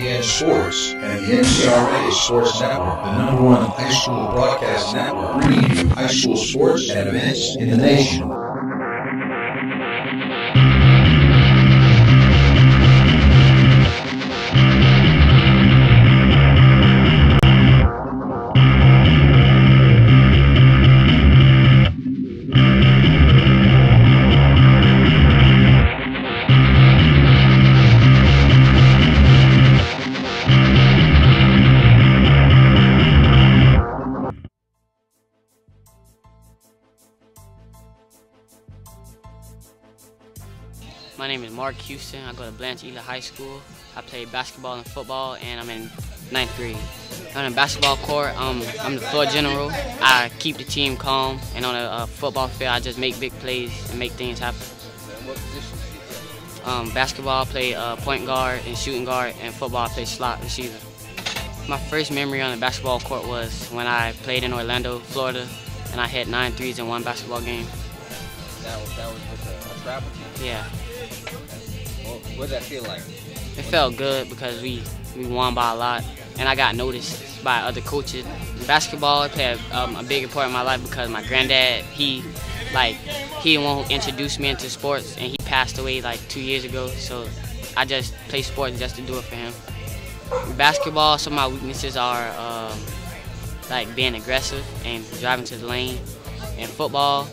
ESPN Sports and the NCRA Sports Network, the #1 high school broadcast network, bringing you high school sports and events in the nation. My name is Mark Houston. I go to Blanche Ely High School. I play basketball and football, and I'm in 9th grade. On the basketball court, I'm the floor general. I keep the team calm, and on a football field, I just make big plays and make things happen. What position do you play? Basketball, I play point guard and shooting guard, and football, I play slot receiver. My first memory on the basketball court was when I played in Orlando, Florida, and I hit 9 threes in one basketball game. That was with a travel team? Yeah. What did that feel like? It felt good because we won by a lot, and I got noticed by other coaches. In basketball, it played a big part in my life because my granddad, he the one who introduced me into sports, and he passed away like 2 years ago, so I just play sports just to do it for him. In basketball, some of my weaknesses are like being aggressive and driving to the lane. In football,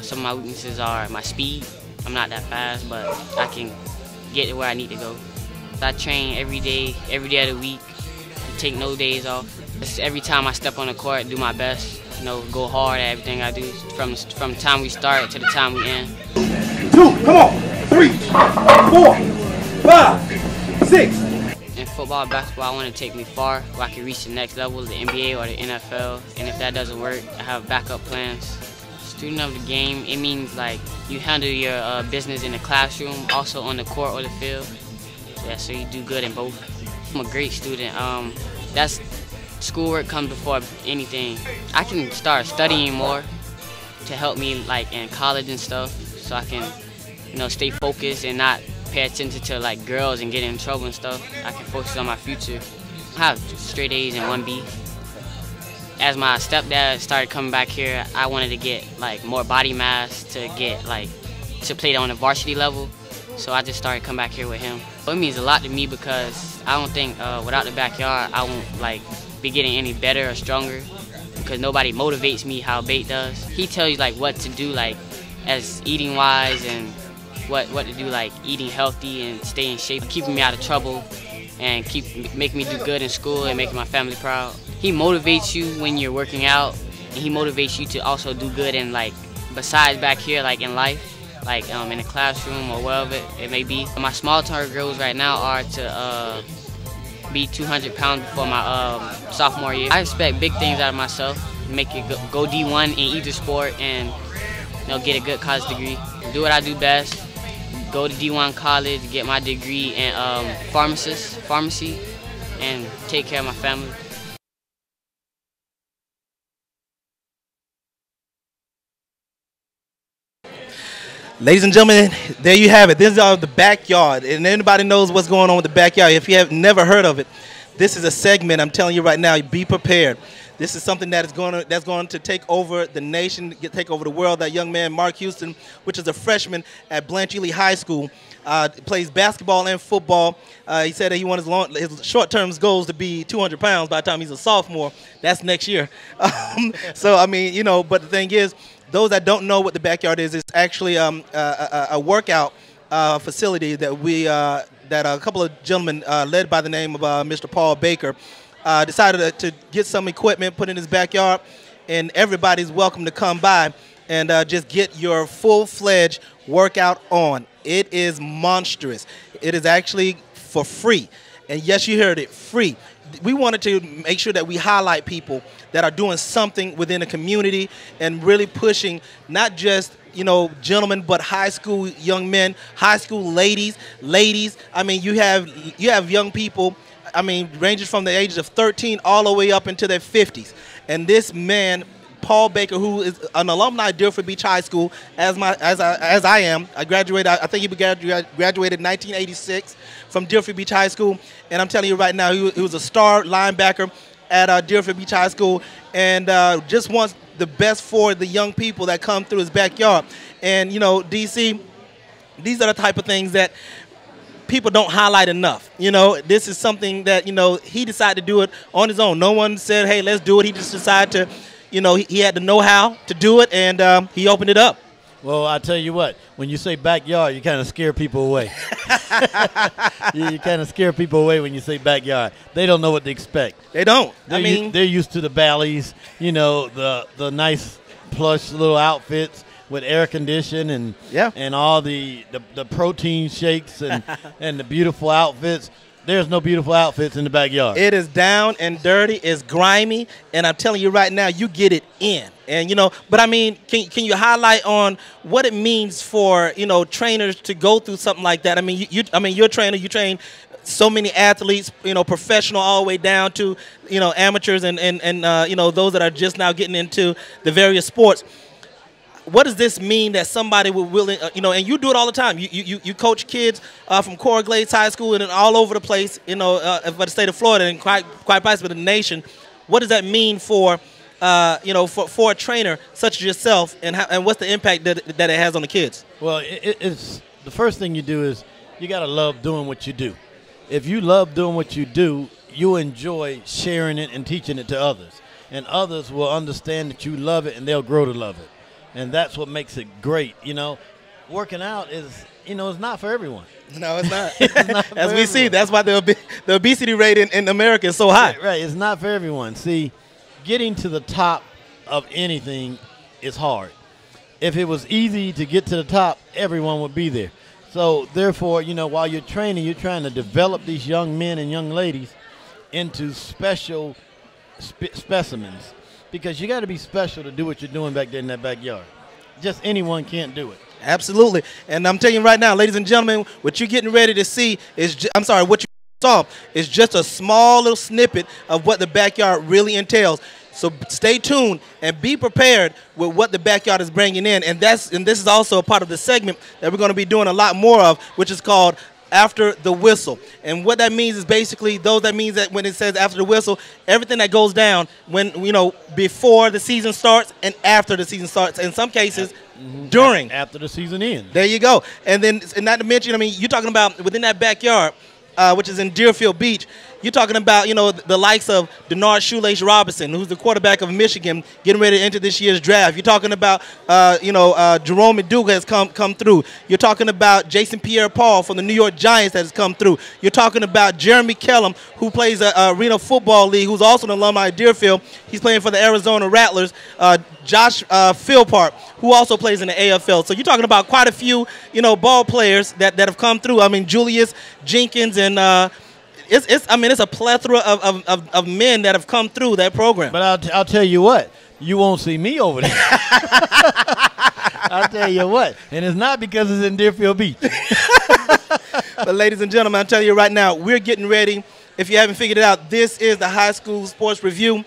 some of my weaknesses are my speed. I'm not that fast, but I can get to where I need to go. I train every day of the week, take no days off. Just every time I step on the court, do my best, go hard at everything I do, from the time we start to the time we end. 2, come on, 3, 4, 5, 6. In football and basketball, I want to take me far, where I can reach the next level, the NBA or the NFL, and if that doesn't work, I have backup plans. Student of the game, it means like you handle your business in the classroom, also on the court or the field. Yeah, so you do good in both. I'm a great student. That's schoolwork comes before anything. I can start studying more to help me like in college and stuff, so I can stay focused and not pay attention to like girls and get in trouble and stuff. I can focus on my future. I have straight A's and 1B. As my stepdad started coming back here, I wanted to get like more body mass to get to play on the varsity level. So I just started coming back here with him. It means a lot to me because I don't think without the backyard I won't be getting any better or stronger, because nobody motivates me how Bate does. He tells you what to do as eating wise and what to do eating healthy and stay in shape, keeping me out of trouble and making me do good in school and making my family proud. He motivates you when you're working out, and he motivates you to also do good in besides back here in life, in the classroom or wherever it may be. My small target goals right now are to be 200 pounds before my sophomore year. I expect big things out of myself, make it go D1 in either sport and get a good college degree. Do what I do best, go to D1 college, get my degree in pharmacy, and take care of my family. Ladies and gentlemen, there you have it. This is the backyard, and anybody knows what's going on with the backyard. If you have never heard of it, this is a segment. I'm telling you right now, be prepared. This is something that's going to take over the nation, take over the world. That young man, Mark Houston, which is a freshman at Blanche Ely High School, plays basketball and football. He said that he wants his short-term goals to be 200 pounds by the time he's a sophomore. That's next year. So I mean, but the thing is, those that don't know what the backyard is, it's actually a workout facility that that a couple of gentlemen led by the name of Mr. Paul Baker decided to get some equipment put in his backyard, and everybody's welcome to come by and just get your full-fledged workout on. It is monstrous. It is actually for free, and yes, you heard it, free. We wanted to make sure that we highlight people that are doing something within the community and really pushing not just gentlemen, but high school young men, high school ladies. I mean, you have young people, I mean, ranges from the ages of 13 all the way up into their 50s. And this man Paul Baker, who is an alumni of Deerfield Beach High School, as I am. I graduated. I think he graduated in 1986 from Deerfield Beach High School, and I'm telling you right now, he was a star linebacker at Deerfield Beach High School, and just wants the best for the young people that come through his backyard. And you know, DC, these are the type of things that people don't highlight enough. You know, this is something that, you know, he decided to do it on his own. No one said, hey, let's do it. He just decided to, you know, he had the know-how to do it, and he opened it up. Well, I tell you what, when you say backyard, you kind of scare people away. You kind of scare people away when you say backyard. They don't know what to expect. They don't. They're used to the valleys, you know, the nice plush little outfits with air condition and all the protein shakes and the beautiful outfits. There's no beautiful outfits in the backyard. It is down and dirty. It's grimy, and I'm telling you right now, you get it in. And you know, but I mean, can you highlight on what it means for, you know, trainers to go through something like that? I mean, you're a trainer. You train so many athletes, you know, professional all the way down to, you know, amateurs and you know, those that are just now getting into the various sports. What does this mean that somebody will willing, you know, and you do it all the time. You coach kids from Cora Glades High School and all over the place, you know, for the state of Florida and quite possibly the nation. What does that mean for, you know, for a trainer such as yourself, and what's the impact that it has on the kids? Well, it's the first thing you do is you got to love doing what you do. If you love doing what you do, you enjoy sharing it and teaching it to others, and others will understand that you love it and they'll grow to love it. And that's what makes it great. You know, working out is, you know, it's not for everyone. No, it's not. It's not for As we see, everyone. that's why the obesity rate in America is so high. Right. It's not for everyone. See, getting to the top of anything is hard. If it was easy to get to the top, everyone would be there. So, therefore, you know, while you're training, you're trying to develop these young men and young ladies into special specimens. Because you got to be special to do what you're doing back there in that backyard. Just anyone can't do it. Absolutely. And I'm telling you right now, ladies and gentlemen, what you're getting ready to see is, what you saw is just a small little snippet of what the backyard really entails. So stay tuned and be prepared with what the backyard is bringing in. And this is also a part of the segment that we're going to be doing a lot more of, which is called After the Whistle. And what that means is basically that means that when it says after the whistle, everything that goes down when, you know, before the season starts and after the season starts. In some cases, during. After the season ends. There you go. And then, and not to mention, I mean, you're talking about within that backyard, which is in Deerfield Beach, you're talking about, you know, the likes of Denard Shoelace Robinson, who's the quarterback of Michigan, getting ready to enter this year's draft. You're talking about, you know, Jerome Maduga has come through. You're talking about Jason Pierre-Paul from the New York Giants that has come through. You're talking about Jeremy Kellum, who plays Arena Football League, who's also an alumni of Deerfield. He's playing for the Arizona Rattlers. Josh Philpart, who also plays in the AFL. So you're talking about quite a few, you know, ball players that have come through. I mean, Julius Jenkins and it's a plethora of men that have come through that program. But I'll tell you what, you won't see me over there. I'll tell you what, and it's not because it's in Deerfield Beach. But ladies and gentlemen, I'm telling you right now, we're getting ready. If you haven't figured it out, this is the High School Sports Review.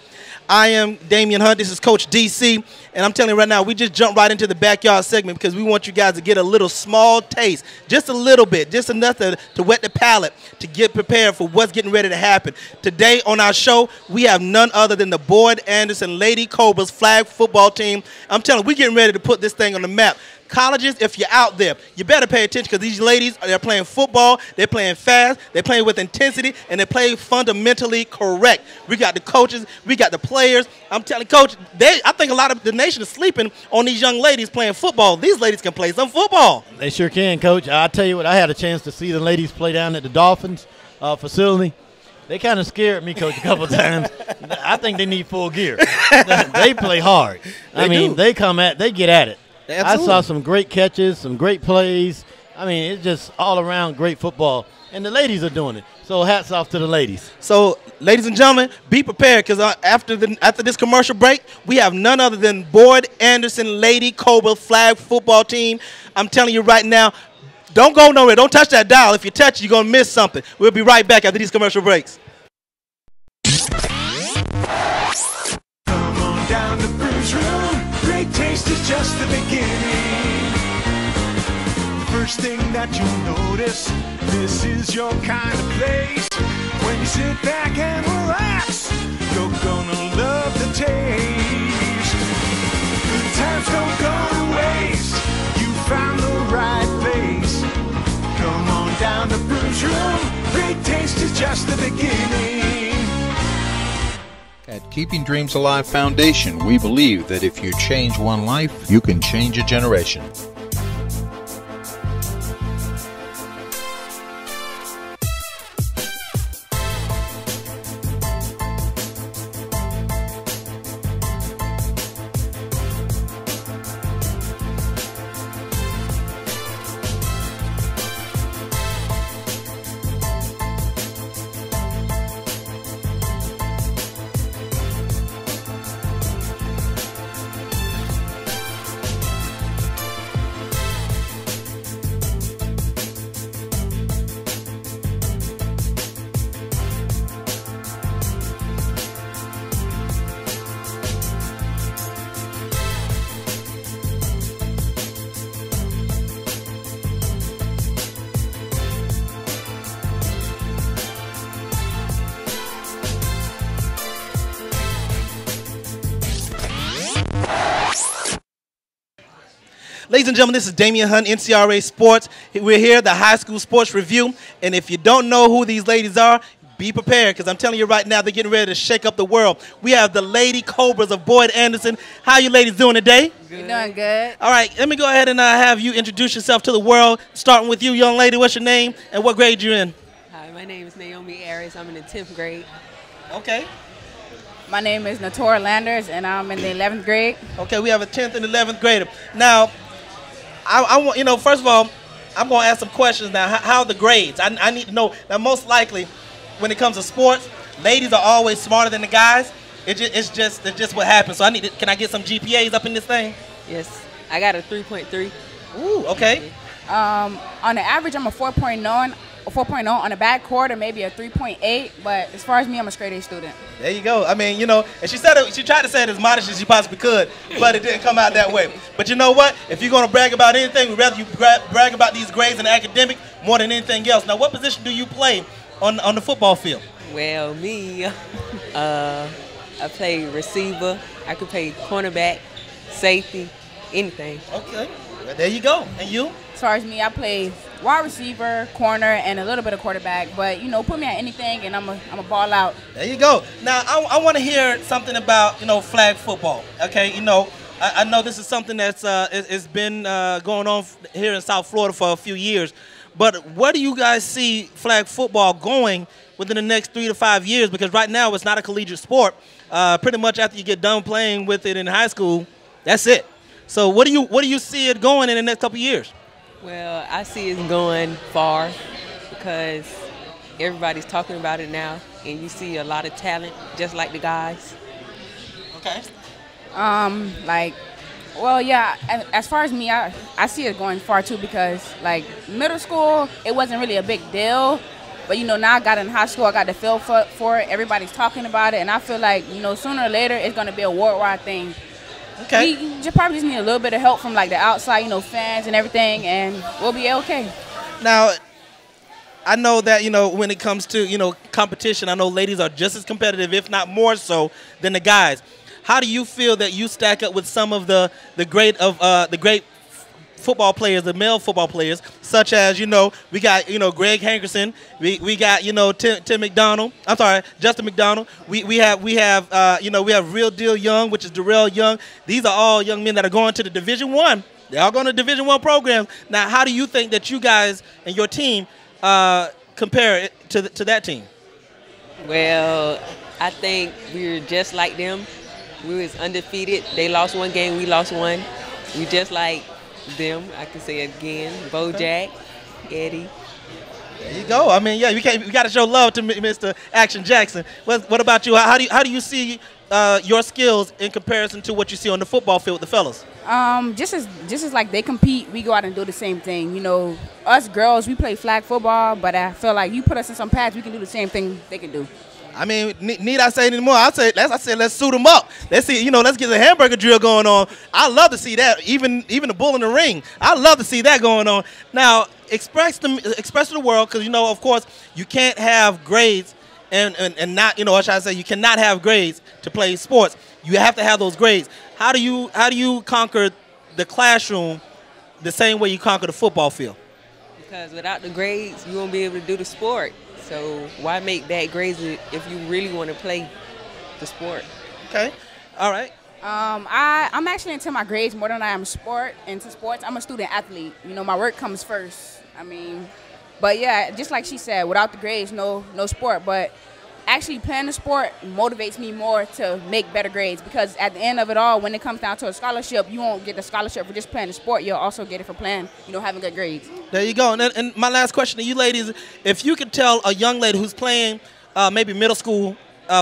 I am Damian Hunt. This is Coach DC. And I'm telling you right now, we just jumped right into the backyard segment because we want you guys to get a little small taste, just a little bit, just enough to wet the palate, to get prepared for what's getting ready to happen. Today on our show, we have none other than the Boyd Anderson Lady Cobras flag football team. I'm telling you, we're getting ready to put this thing on the map. Colleges, if you're out there, you better pay attention because these ladies, they're playing football, they're playing fast, they're playing with intensity, and they play fundamentally correct. We got the coaches, we got the players. I'm telling Coach, I think a lot of the nation is sleeping on these young ladies playing football. These ladies can play some football. They sure can, Coach. I'll tell you what, I had a chance to see the ladies play down at the Dolphins facility. They kind of scared me, Coach, a couple of times. I think they need full gear. They play hard. They get at it. Absolutely. I saw some great catches, some great plays. I mean, it's just all around great football. And the ladies are doing it. So hats off to the ladies. So, ladies and gentlemen, be prepared because after this commercial break, we have none other than Boyd Anderson Lady Cobra flag football team. I'm telling you right now, don't go nowhere. Don't touch that dial. If you touch it, you're going to miss something. We'll be right back after these commercial breaks. Come on down to Bruce Road. first thing that you'll notice, this is your kind of place. When you sit back and relax, you're gonna love the taste. Good times don't go to waste. You found the right place. Come on down to Brew's Room. Great taste is just the beginning. At Keeping Dreams Alive Foundation, we believe that if you change one life, you can change a generation. Ladies and gentlemen, this is Damian Hunt, NCRA Sports. We're here, the High School Sports Review. And if you don't know who these ladies are, be prepared, because I'm telling you right now, they're getting ready to shake up the world. We have the Lady Cobras of Boyd Anderson. How you ladies doing today? Good. We're doing good. All right, let me go ahead and have you introduce yourself to the world. Starting with you, young lady. What's your name and what grade you in? Hi, my name is Naomi Aries. I'm in the 10th grade. Okay. My name is Natora Landers, and I'm in the 11th grade. Okay, we have a 10th and 11th grader. Now, I want, you know, first of all, I'm going to ask some questions now. How are the grades? I need to know. Now, most likely, when it comes to sports, ladies are always smarter than the guys. It's just what happens. So can I get some GPAs up in this thing? Yes, I got a 3.3. Ooh, okay. On the average, I'm a 4.0. On the back quarter, maybe a 3.8. But as far as me, I'm a straight A student. There you go. I mean, you know, and she tried to say it as modest as she possibly could, but it didn't come out that way. But you know what? If you're going to brag about anything, we'd rather you brag about these grades in the academic more than anything else. Now, what position do you play on the football field? Well, me, I play receiver. I could play cornerback, safety, anything. Okay. Well, there you go. And you? As far as me, I play wide receiver, corner, and a little bit of quarterback. But, you know, put me at anything, and I'm a ball out. There you go. Now, I want to hear something about, you know, flag football. Okay, you know, I know this is something that's it's been going on here in South Florida for a few years. But where do you guys see flag football going within the next 3 to 5 years? Because right now it's not a collegiate sport. Pretty much after you get done playing with it in high school, that's it. So where do you see it going in the next couple of years? Well, I see it going far because everybody's talking about it now, and you see a lot of talent, just like the guys. Okay. Well, yeah, as far as me, I see it going far, too, because, like, middle school, it wasn't really a big deal. But, you know, now I got in high school, I got the feel for it. Everybody's talking about it, and I feel like, you know, sooner or later, it's going to be a worldwide thing. Okay. We probably just need a little bit of help from, like, the outside, you know, fans and everything, and we'll be okay. Now, I know that, you know, when it comes to, you know, competition, I know ladies are just as competitive, if not more so, than the guys. How do you feel that you stack up with some of the great football players, the male football players, such as, you know, we got, you know, Greg Hankerson, we got, you know, Justin McDonald. We have Real Deal Young, which is Darrell Young. These are all young men that are going to the Division I. They're all going to Division I programs. Now, how do you think that you guys and your team compare it to that team? Well, I think we're just like them. We was undefeated. They lost one game, we lost one. We just like them. I can say it again. Bojack, Eddie. There you go. I mean, yeah, we got to show love to Mr. Action Jackson. What about you? How do you see your skills in comparison to what you see on the football field with the fellas? Just as like they compete, we go out and do the same thing. You know, us girls, we play flag football, but I feel like you put us in some pads, we can do the same thing they can do. I mean, need I say anymore? I said let's suit them up. Let's see, let's get the hamburger drill going on. I love to see that. Even the bull in the ring. I love to see that going on. Now, express to the world, because of course, you can't have grades and not, what should I say? You cannot have grades to play sports. You have to have those grades. How do you conquer the classroom the same way you conquer the football field? Because without the grades, you won't be able to do the sport. So why make bad grades if you really want to play the sport? Okay. All right. I'm actually into my grades more than I am into sports. I'm a student athlete. My work comes first. I mean, but yeah, just like she said, without the grades, no sport. But actually playing the sport motivates me more to make better grades, because at the end of it all, when it comes down to a scholarship, you won't get the scholarship for just playing the sport. You'll also get it for playing, having good grades. There you go. And my last question to you ladies, if you could tell a young lady who's playing maybe middle school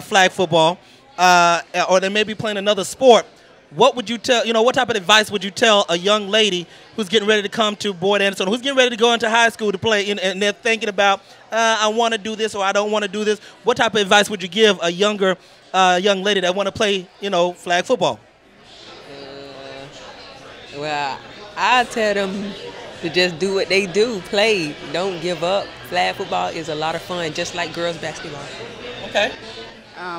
flag football, or they may be playing another sport, what would you tell, what type of advice would you tell a young lady who's getting ready to come to Boyd Anderson, who's getting ready to go into high school to play, and they're thinking about, I want to do this or I don't want to do this? What type of advice would you give a younger young lady that want to play, flag football? Well, I tell them to just do what they do, play, don't give up. Flag football is a lot of fun, just like girls basketball. Okay.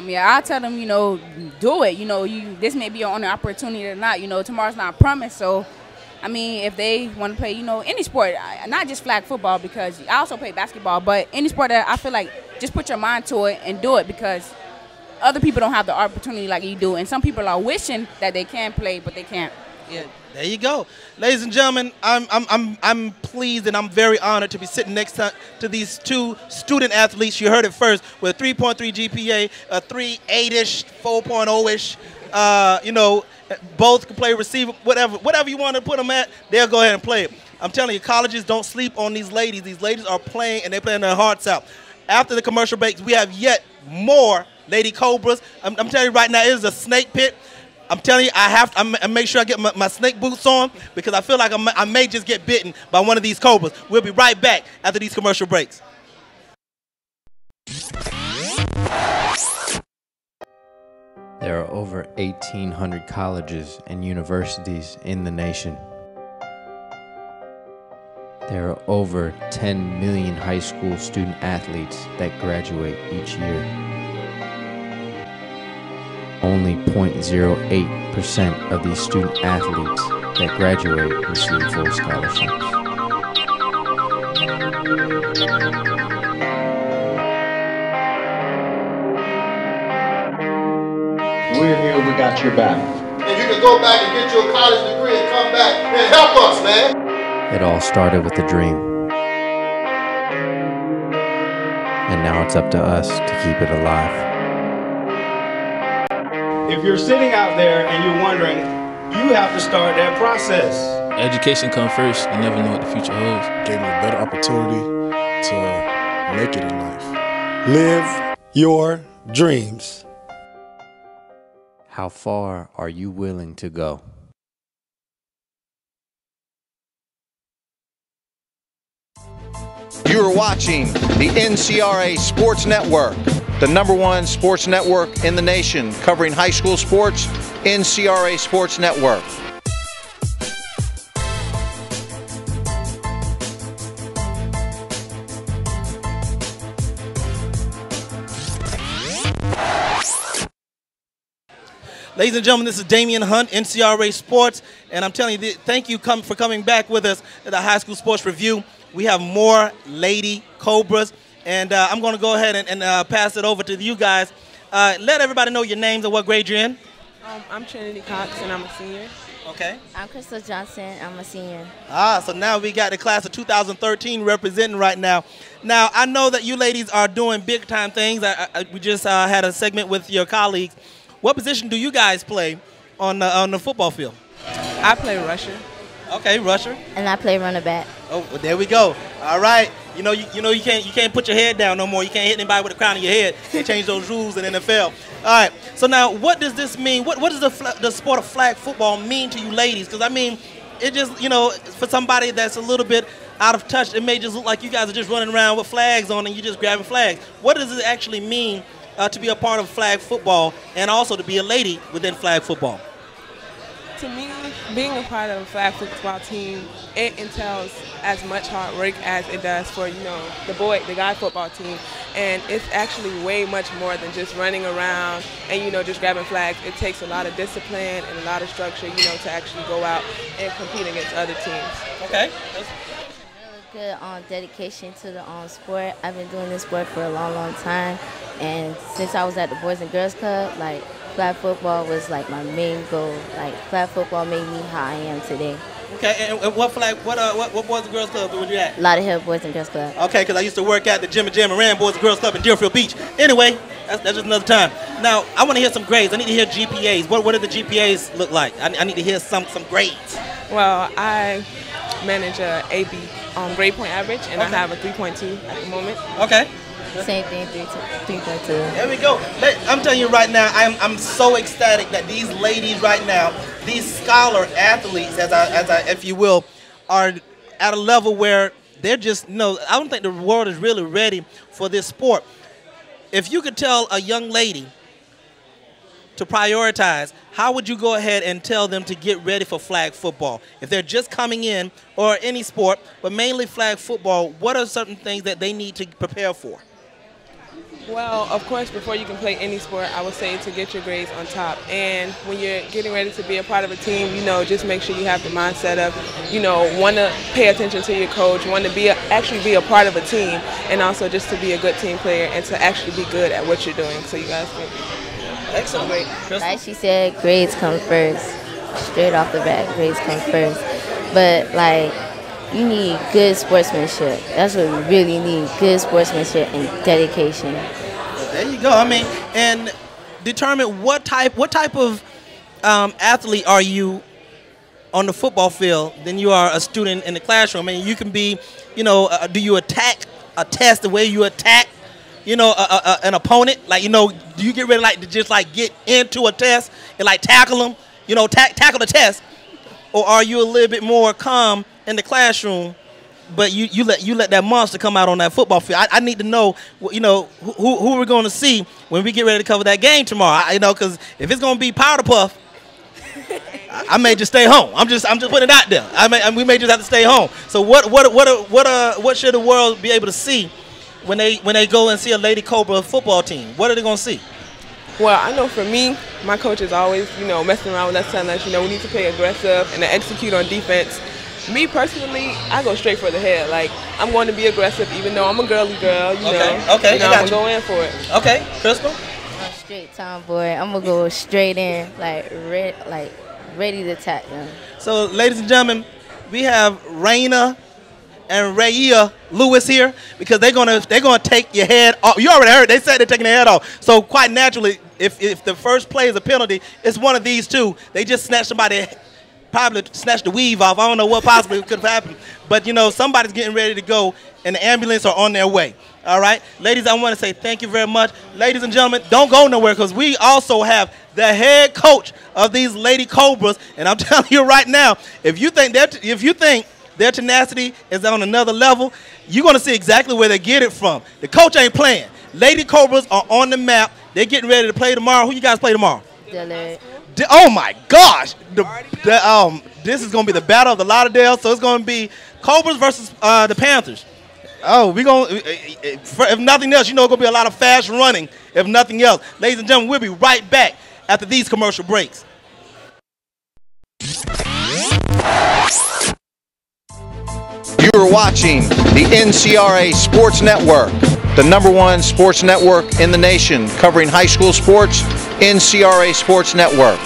Yeah, I tell them, do it. This may be your only opportunity or not. Tomorrow's not a promise. So, I mean, if they want to play, any sport, not just flag football, because I also play basketball, but any sport that I feel like just put your mind to it and do it, because other people don't have the opportunity like you do. And some people are wishing that they can play, but they can't. Yeah. There you go. Ladies and gentlemen, I'm pleased and I'm very honored to be sitting next to these two student athletes. You heard it first, with a 3.3 GPA, a 3.8-ish, 4.0-ish. Both can play receiver, whatever you want to put them at, they'll go ahead and play it. I'm telling you, colleges don't sleep on these ladies. These ladies are playing, and they're playing their hearts out. After the commercial breaks, we have yet more Lady Cobras. I'm telling you right now, it is a snake pit. I'm telling you, I make sure I get my snake boots on, because I feel like I may just get bitten by one of these Cobras. We'll be right back after these commercial breaks. There are over 1,800 colleges and universities in the nation. There are over 10 million high school student athletes that graduate each year. Only 0.08% of these student athletes that graduate receive full scholarships. We're here, we got your back. And you can go back and get your college degree and come back and help us, man. It all started with a dream. And now it's up to us to keep it alive. If you're sitting out there and you're wondering, you have to start that process. Education comes first. You never know what the future holds. Gave me a better opportunity to make it in life. Live your dreams. How far are you willing to go? You're watching the NCRA Sports Network, the #1 sports network in the nation, covering high school sports, NCRA Sports Network. Ladies and gentlemen, this is Damian Hunt, NCRA Sports, and I'm telling you, thank you for coming back with us at the High School Sports Review. We have more Lady Cobras, and I'm going to go ahead and pass it over to you guys. Let everybody know your names and what grade you're in. I'm Trinity Cox, and I'm a senior. Okay. I'm Crystal Johnson. I'm a senior. So now we got the class of 2013 representing right now. Now, I know that you ladies are doing big-time things. We just had a segment with your colleagues. What position do you guys play on the football field? I play rusher. Okay, rusher. And I play running back. Oh, well, there we go. All right. You can't put your head down no more. You can't hit anybody with the crown of your head. They changed those rules in NFL. All right. So now, what does this mean? What does the sport of flag football mean to you ladies? Because I mean, it just for somebody that's a little bit out of touch, it may just look like you guys are just running around with flags on and you're just grabbing flags. What does it actually mean to be a part of flag football and also to be a lady within flag football? To me, being a part of a flag football team, it entails as much hard work as it does for, the guy football team. And it's actually way much more than just running around and, just grabbing flags. It takes a lot of discipline and a lot of structure, to actually go out and compete against other teams. Okay. Good dedication to the sport. I've been doing this sport for a long, long time. And since I was at the Boys and Girls Club, flag football was my main goal. Flag football made me how I am today. Okay, and what Boys and Girls Club were you at? Lauderdale Boys and Girls Club. Okay, because I used to work at the Jimmy Jam and Ram Boys and Girls Club in Deerfield Beach. Anyway, that's just another time. Now, I want to hear some grades. I need to hear GPAs. What do the GPAs look like? I need to hear some grades. Well, I manage a AB grade point average, and I have a 3.2 at the moment. Okay. Same thing, 3.2. There we go. I'm telling you right now, I'm so ecstatic that these ladies right now, these scholar athletes, if you will, are at a level where they're just, I don't think the world is really ready for this sport. If you could tell a young lady to prioritize, how would you go ahead and tell them to get ready for flag football? If they're just coming in, or any sport, but mainly flag football, what are certain things that they need to prepare for? Well, of course, before you can play any sport, I would say to get your grades on top. And when you're getting ready to be a part of a team, just make sure you have the mindset of, want to pay attention to your coach, want to actually be a part of a team, and also just to be a good team player and to actually be good at what you're doing. So you guys can. Excellent. Like she said, grades come first. Straight off the bat, grades come first. But you need good sportsmanship. That's what we really need, good sportsmanship and dedication. There you go. And determine what type of athlete are you on the football field than you are a student in the classroom. You can be, do you attack a test the way you attack, an opponent? Do you get ready to just get into a test and tackle them, tackle the test? Or are you a little bit more calm in the classroom, but you let that monster come out on that football field? I need to know, who we're going to see when we get ready to cover that game tomorrow. Because if it's going to be powder puff, I may just stay home. I'm just putting it out there. We may just have to stay home. So what should the world be able to see when they go and see a Lady Cobra football team? What are they going to see? Well, I know for me, my coach is always, messing around with us, telling us, we need to play aggressive and to execute on defense. Me personally, I go straight for the head. I'm going to be aggressive, even though I'm a girly girl. Okay. I'm going to go in for it. Okay, Crystal. I'm a straight tomboy. I'm gonna go straight in, ready to attack them. So, ladies and gentlemen, we have Raina and Raya Lewis here because they're gonna take your head off. You already heard they said they're taking their head off. So quite naturally, if the first play is a penalty, it's one of these two. They just snatched somebody, probably snatched the weave off. I don't know what possibly could have happened, but somebody's getting ready to go, and the ambulance are on their way. All right, ladies, I want to say thank you very much. Ladies and gentlemen, don't go nowhere because we also have the head coach of these Lady Cobras, and I'm telling you right now, if you think their tenacity is on another level, you're going to see exactly where they get it from. The coach ain't playing. Lady Cobras are on the map. They're getting ready to play tomorrow. Who you guys play tomorrow? Dillard. Oh, my gosh. This is going to be the battle of the Lauderdale, so it's going to be Cobras versus the Panthers. Oh, we're going to, if nothing else, it's going to be a lot of fast running, if nothing else. Ladies and gentlemen, we'll be right back after these commercial breaks. You're watching the NCRA Sports Network, the #1 sports network in the nation, covering high school sports, NCRA Sports Network.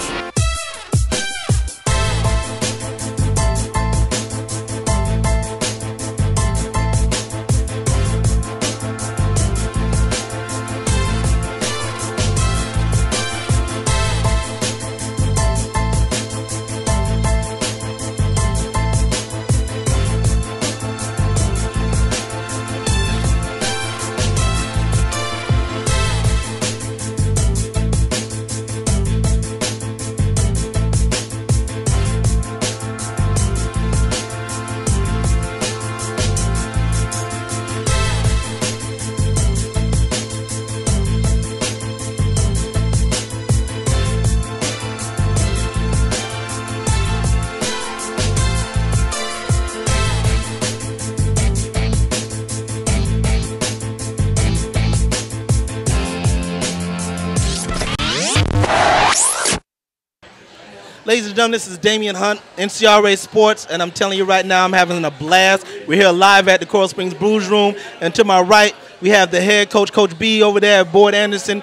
Ladies and gentlemen, this is Damian Hunt, NCRA Sports, and I'm telling you right now, I'm having a blast. We're here live at the Coral Springs Blues Room, and to my right, we have the head coach, Coach B, over there, Boyd Anderson.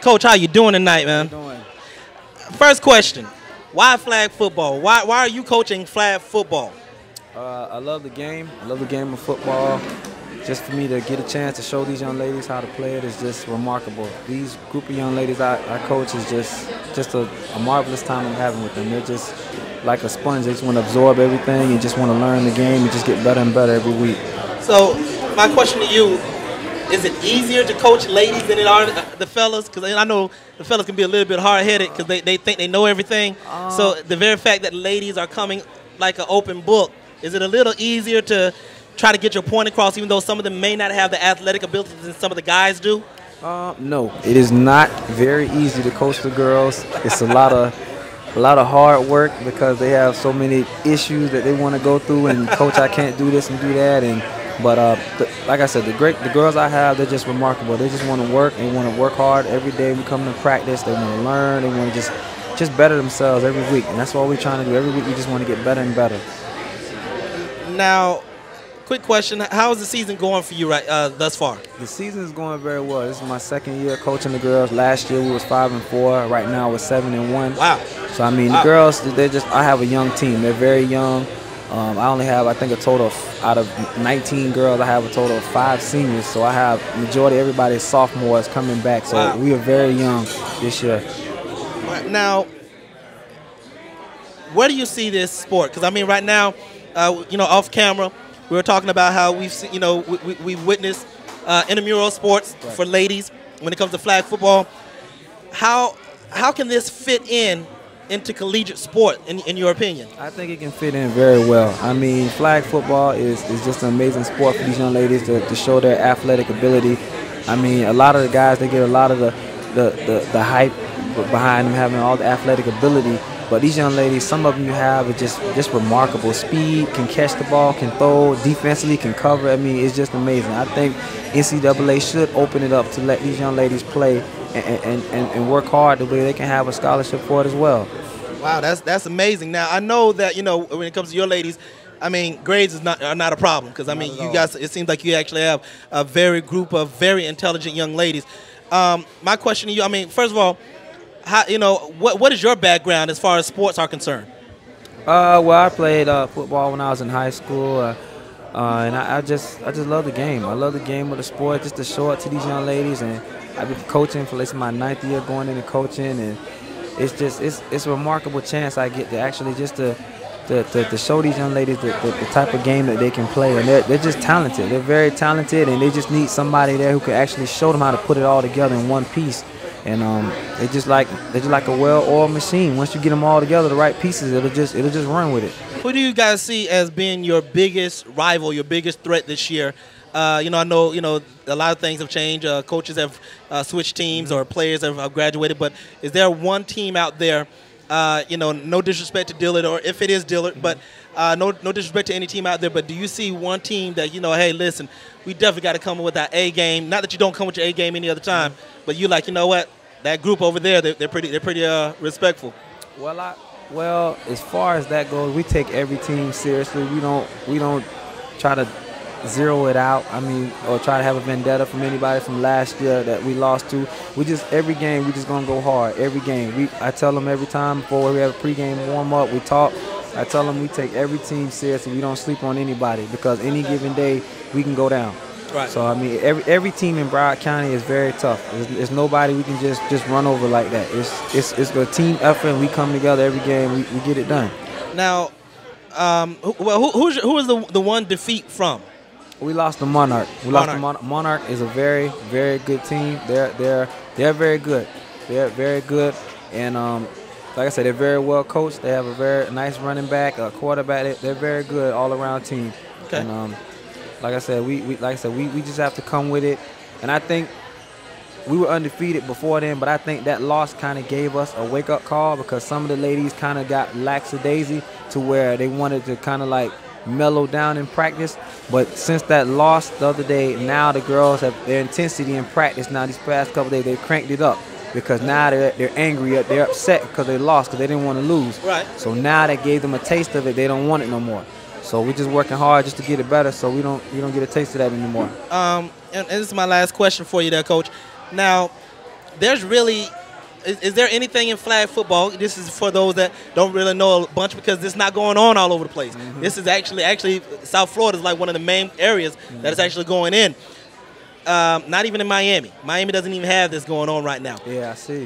Coach, how you doing tonight, man? How you doing? First question, why flag football? Why are you coaching flag football? I love the game. I love the game of football. Just for me to get a chance to show these young ladies how to play it is just remarkable. These group of young ladies I coach is just a marvelous time I'm having with them. They're just like a sponge. They just want to absorb everything and just want to learn the game and just get better and better every week. So my question to you, is it easier to coach ladies than it are the fellas? Because I know the fellas can be a little bit hard-headed because they think they know everything. So the very fact that ladies are coming like an open book, is it a little easier to try to get your point across, even though some of them may not have the athletic abilities that some of the guys do? No, it is not very easy to coach the girls. It's a lot of hard work because they have so many issues that they want to go through. And coach, I can't do this and do that. But like I said, the girls I have, they're just remarkable. They just want to work. They want to work hard every day. We come to practice. They want to learn. They want to just better themselves every week. And that's what we're trying to do. Every week we just want to get better and better. Now, quick question, how is the season going for you thus far? The season is going very well. This is my second year coaching the girls. Last year we was 5-4. Right now we're 7-1. Wow. So I mean, the girls, I have a young team. They're very young. I only have, I think, a total of, out of 19 girls, I have a total of 5 seniors. So I have majority everybody is sophomores coming back. So we are very young this year. Now, where do you see this sport? Because I mean, right now, off camera, we were talking about how we've seen, we've witnessed intramural sports for ladies when it comes to flag football. How can this fit into collegiate sport, in your opinion? I think it can fit in very well. I mean, flag football is just an amazing sport for these young ladies to show their athletic ability. I mean, a lot of the guys, they get a lot of the hype behind them having all the athletic ability. But these young ladies, some of them you have are just remarkable. Speed, can catch the ball, can throw, defensively can cover. I mean, it's just amazing. I think NCAA should open it up to let these young ladies play and work hard the way they can have a scholarship for it as well. Wow, that's amazing. Now, I know that, when it comes to your ladies, I mean, grades are not a problem because, I mean, you guys, it seems like you actually have a group of very intelligent young ladies. My question to you, I mean, first of all, what is your background as far as sports are concerned? Well, I played football when I was in high school, and I just love the game. I love the game of the sport, just to show it to these young ladies. And I've been coaching for my 9th year, going into coaching, and it's a remarkable chance I get to actually just to show these young ladies the type of game that they can play. And they're just talented. They're very talented, and they just need somebody there who can actually show them how to put it all together in one piece. And they're just like a well-oiled machine. Once you get them all together, the right pieces, it'll just run with it. Who do you guys see as being your biggest rival, your biggest threat this year? I know a lot of things have changed. Coaches have switched teams, or players have graduated. But is there one team out there? No disrespect to Dillard, or if it is Dillard, but no disrespect to any team out there. But do you see one team that hey, listen, we definitely got to come with our A game. Not that you don't come with your A game any other time, but you what? That group over there, they're pretty respectful. Well, as far as that goes, we take every team seriously. We don't try to zero it out. I mean, or try to have a vendetta from anybody from last year that we lost to. Every game we just gonna go hard. Every game. I tell them every time before we have a pregame warm up, we talk. I tell them we take every team seriously. We don't sleep on anybody because any given day we can go down. Right. So I mean, every team in Broward County is very tough. There's nobody we can just run over like that. It's a team effort, and we come together every game. We get it done. Now, who is the one defeat from? We lost to Monarch. Monarch is a very, very good team. They're very good. They're very good, and like I said, they're very well coached. They have a very nice running back, a quarterback. They're very good all around team. Okay. And like I said, we just have to come with it. And I think we were undefeated before then, but I think that loss kind of gave us a wake-up call because some of the ladies kind of got lackadaisy to where they wanted to kind of mellow down in practice. But since that loss the other day, now the girls have their intensity in practice now these past couple days, they've cranked it up. because now they're angry, they're upset because they lost, because they didn't want to lose. Right. So now that gave them a taste of it, they don't want it no more. So we're just working hard just to get it better, so we don't get a taste of that anymore. And this is my last question for you there, Coach. Now, there's really, is there anything in flag football? This is for those that don't really know a bunch, because this is not going on all over the place. Mm-hmm. This is actually South Florida is like one of the main areas that is actually going in. Not even in Miami. Miami doesn't even have this going on right now. Yeah, I see.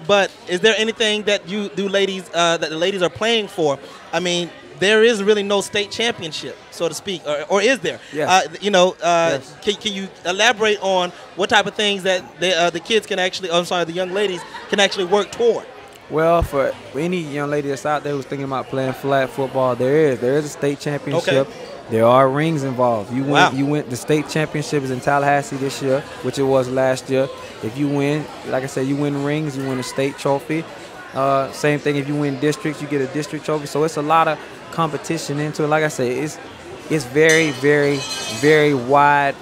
But is there anything that you do, ladies, that the ladies are playing for? I mean, there is really no state championship, so to speak, or is there? Yes. Yes. Can you elaborate on what type of things that the kids can actually, the young ladies can actually work toward? Well, for any young lady that's out there who's thinking about playing flag football, there is a state championship. Okay. There are rings involved. Wow. The state championship is in Tallahassee this year, which it was last year. If you win, like I said, you win rings, you win a state trophy. Same thing, if you win districts, you get a district trophy. So it's a lot of competition into it. Like I say, it's very, very, very wide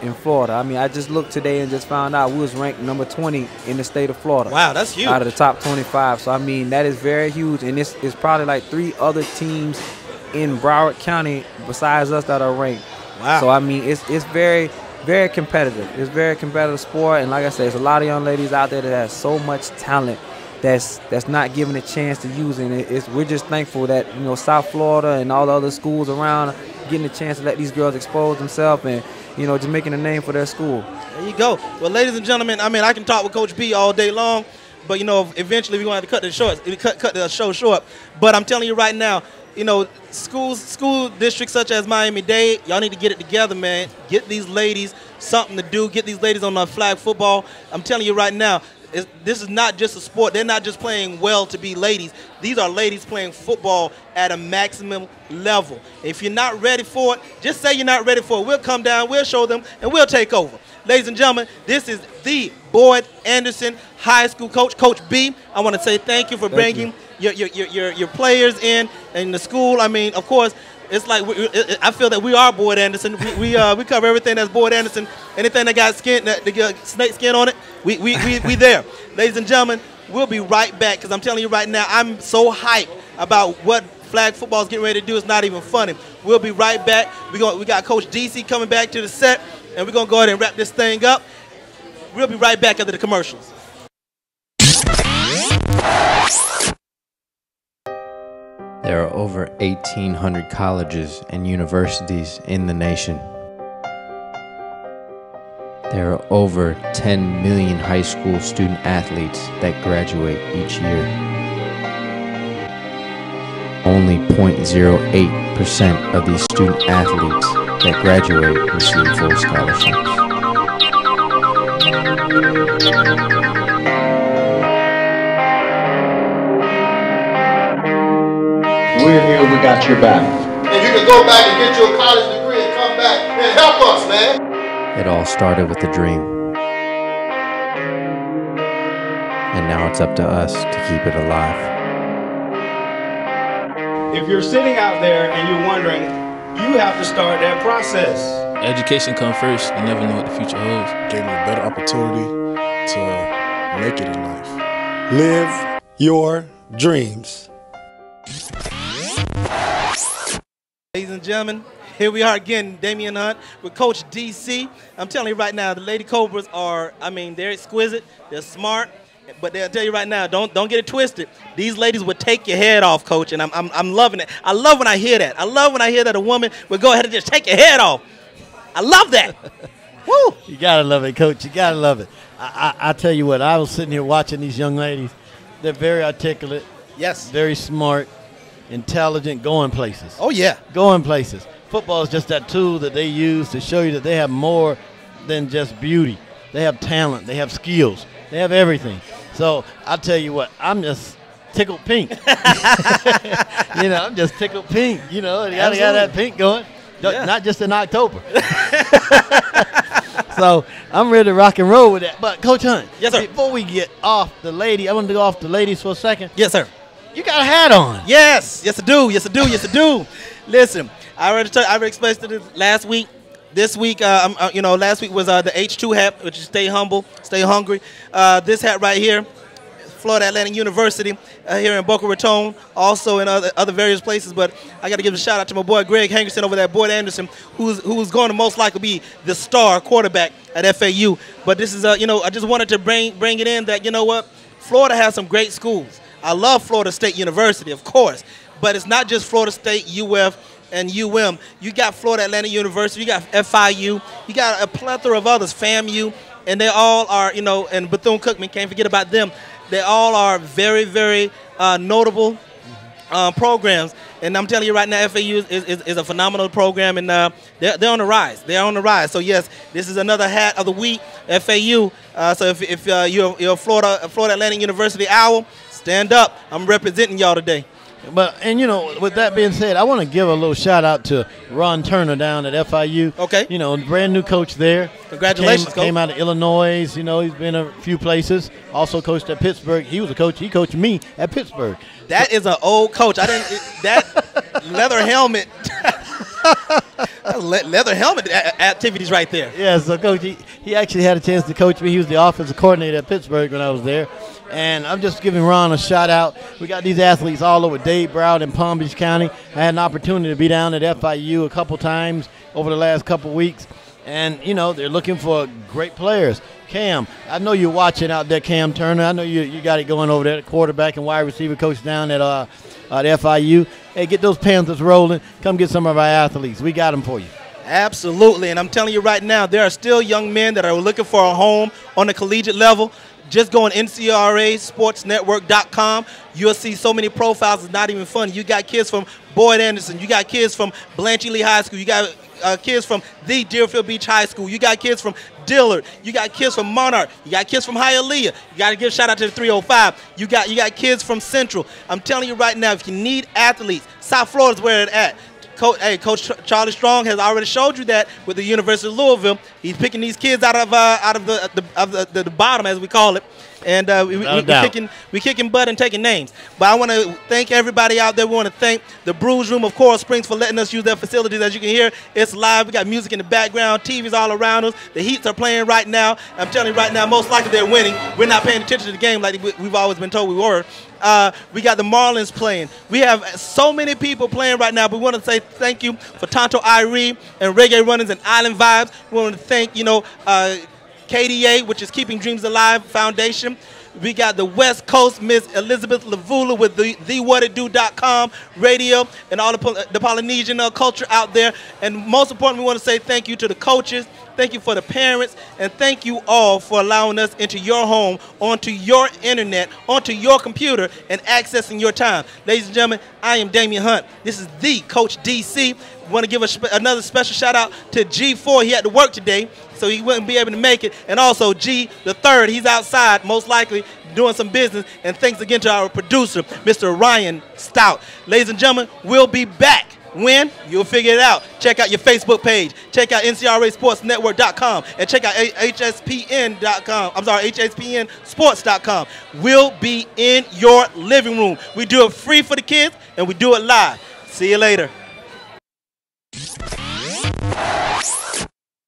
in Florida. I mean, I just looked today and just found out we was ranked number 20 in the state of Florida. Wow, that's huge. Out of the top 25. So, I mean, that is very huge. And it's probably like 3 other teams in Broward County besides us that are ranked. Wow. So, I mean, it's very, very competitive. It's a very competitive sport. And like I said, there's a lot of young ladies out there that have so much talent that's not given a chance to use it. We're just thankful that, South Florida and all the other schools around are getting a chance to let these girls expose themselves and, just making a name for their school. There you go. Well, ladies and gentlemen, I mean, I can talk with Coach B all day long, but, eventually we're going to have to cut the show short. But I'm telling you right now, school districts such as Miami-Dade, y'all need to get it together, man. Get these ladies something to do. Get these ladies on flag football. I'm telling you right now, this is not just a sport. They're not just playing well to be ladies. These are ladies playing football at a maximum level. If you're not ready for it, just say you're not ready for it. We'll come down, we'll show them, and we'll take over. Ladies and gentlemen, this is the Boyd Anderson High School coach, Coach B. I want to say thank you for bringing your players in the school. I mean, of course, it's like I feel that we are Boyd Anderson. We cover everything that's Boyd Anderson. Anything that got snake skin on it, we there. Ladies and gentlemen, we'll be right back, because I'm telling you right now, I'm so hyped about what flag football is getting ready to do. It's not even funny. We'll be right back. We got Coach DC coming back to the set, and we're gonna go ahead and wrap this thing up. We'll be right back after the commercials. There are over 1,800 colleges and universities in the nation. There are over 10 million high school student athletes that graduate each year. Only 0.08% of these student athletes that graduate receive full scholarships. We're here, we got your back. And you can go back and get your college degree and come back and help us, man. It all started with a dream. And now it's up to us to keep it alive. If you're sitting out there and you're wondering, you have to start that process. Education comes first. You never know what the future holds. Gave me a better opportunity to make it in life. Live your dreams. Ladies and gentlemen, here we are again, Damian Hunt with Coach DC. I'm telling you right now, the Lady Cobras are, they're exquisite, they're smart, but they'll tell you right now, don't get it twisted. These ladies would take your head off, Coach, and I'm loving it. I love when I hear that. I love when I hear that a woman would go ahead and just take your head off. I love that. Woo! You gotta love it, Coach. You gotta love it. I tell you what, I was sitting here watching these young ladies. They're very articulate. Yes. Very smart, intelligent, going places. Oh, yeah. Going places. Football is just that tool that they use to show you that they have more than just beauty. They have talent. They have skills. They have everything. So I'll tell you what, I'm just tickled pink. I'm just tickled pink. You got that pink going. Yeah. Not just in October. So I'm ready to rock and roll with that. But Coach Hunt, yes, sir. Before we get off the lady, I want to go off the ladies for a second. Yes, sir. You got a hat on. Yes, I do. Listen, I already explained to this last week. This week, last week was the H2 hat, which is stay humble, stay hungry. This hat right here, Florida Atlantic University here in Boca Raton, also in other various places. But I got to give a shout out to my boy Greg Hankerson over there at Boyd Anderson, who's going to most likely be the star quarterback at FAU. But this is, I just wanted to bring it in that, you know what, Florida has some great schools. I love Florida State University, of course, but it's not just Florida State, UF, and UM. You got Florida Atlantic University, you got FIU, you got a plethora of others, FAMU, and they all are, and Bethune-Cookman, can't forget about them. They all are very, very notable programs. And I'm telling you right now, FAU is a phenomenal program, and they're on the rise. They're on the rise. So, yes, this is another hat of the week, FAU. So if you're a Florida Atlantic University Owl, stand up. I'm representing y'all today. But, with that being said, I want to give a little shout out to Ron Turner down at FIU. Okay. Brand new coach there. Congratulations, Came out of Illinois. He's been a few places. Also coached at Pittsburgh. He was a coach. He coached me at Pittsburgh. That is an old coach. That leather helmet. Leather helmet activities right there. Yeah, so Coach, he actually had a chance to coach me. He was the offensive coordinator at Pittsburgh when I was there. And I'm just giving Ron a shout out. We got these athletes all over Dade, Broward, and Palm Beach County. I had an opportunity to be down at FIU a couple times over the last couple weeks. And, they're looking for great players. Cam, I know you're watching out there, Cam Turner. I know you got it going over there, quarterback and wide receiver coach down at FIU. Hey, get those Panthers rolling. Come get some of our athletes. We got them for you. Absolutely. And I'm telling you right now, there are still young men that are looking for a home on the collegiate level. Just go on NCRASportsNetwork.com. You'll see so many profiles. It's not even funny. You got kids from Boyd Anderson. You got kids from Blanche Lee High School. You got kids from the Deerfield Beach High School. You got kids from Dillard. You got kids from Monarch. You got kids from Hialeah. You got to give a shout out to the 305. You got kids from Central. I'm telling you right now, if you need athletes, South Florida's where it's at. Coach Charlie Strong has already showed you that with the University of Louisville. He's picking these kids out of the bottom, as we call it, and we kicking butt and taking names. But I want to thank everybody out there. We want to thank the Brews Room of Coral Springs for letting us use their facilities. As you can hear, it's live. We got music in the background, TVs all around us. The Heats are playing right now. I'm telling you right now, most likely they're winning. We're not paying attention to the game like we've always been told we were. We got the Marlins playing. We have so many people playing right now. But we want to say thank you for Tonto Irie and Reggae Runnings and Island Vibes. We want to thank, KDA, which is Keeping Dreams Alive Foundation. We got the West Coast Miss Elizabeth Lavula with the TheWhatItDo.com radio and all the Polynesian culture out there. And most importantly, we want to say thank you to the coaches. Thank you for the parents, and thank you all for allowing us into your home, onto your internet, onto your computer, and accessing your time. Ladies and gentlemen, I am Damian Hunt. This is the Coach DC. We want to give another special shout out to G4. He had to work today, so he wouldn't be able to make it. And also G the third, he's outside, most likely doing some business. And thanks again to our producer, Mr. Ryan Stout. Ladies and gentlemen, we'll be back. When? You'll figure it out. Check out your Facebook page. Check out NCRASportsNetwork.com and check out HSPN.com. I'm sorry, HSPNSports.com. We'll be in your living room. We do it free for the kids, and we do it live. See you later.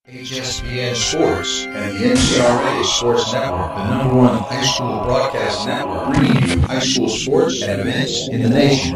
HSPN Sports and the NCRA Sports Network, the #1 high school broadcast network, bringing you high school sports and events in the nation.